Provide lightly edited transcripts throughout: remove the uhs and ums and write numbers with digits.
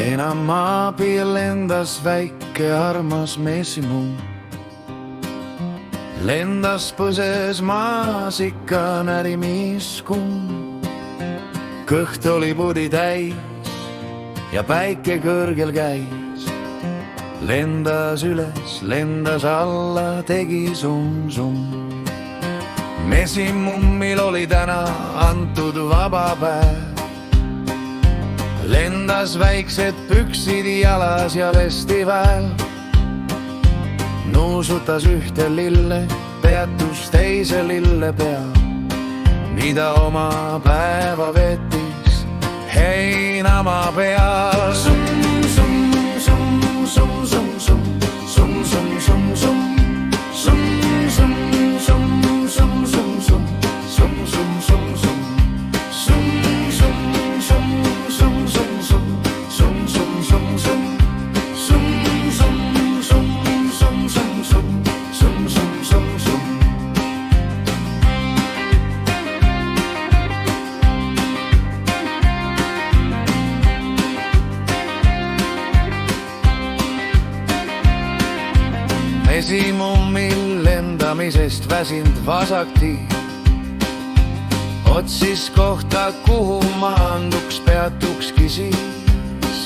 enam abiel lendas väike armas meesimu. Lendas põses maas ikka närimiskum. Kõht oli pudi täis ja päike kõrgel käis. Lendas üles, lendas alla, tegi sum-sum. Mesimummil oli täna antud vaba päev. Lendas väiksed püksid jalas ja vestiväel. Nuusutas ühte lille, peatus teise lille peal. Mida oma päeva veetis heinama peal. Mesimummil lendamisest väsind vasakti. Otsis kohta, kuhu maanduks, peatukski siis.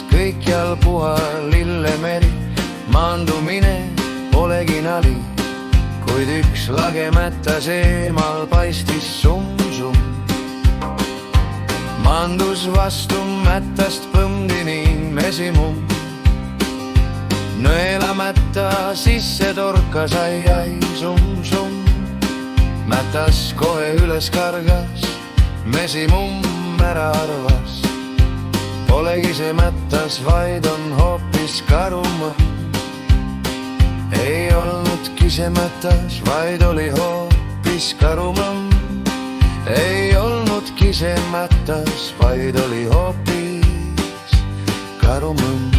Kõikjal puha lillemeri, maandumine polegi nali. Kuid üks lagemätas eemal paistis sum-sum. Maandus vastu mättast põmdini mesimumm. Nõelamätta sisse torkas, ai-ai, sum-sum. Mätas kohe üles kargas, mesimumm ära arvas. Polegi see mätas, vaid on hoopis karumõmm. Ei olnudki see mätas, vaid oli hoopis karumõmm. Ei olnudki see mätas, vaid oli hoopis karumõmm.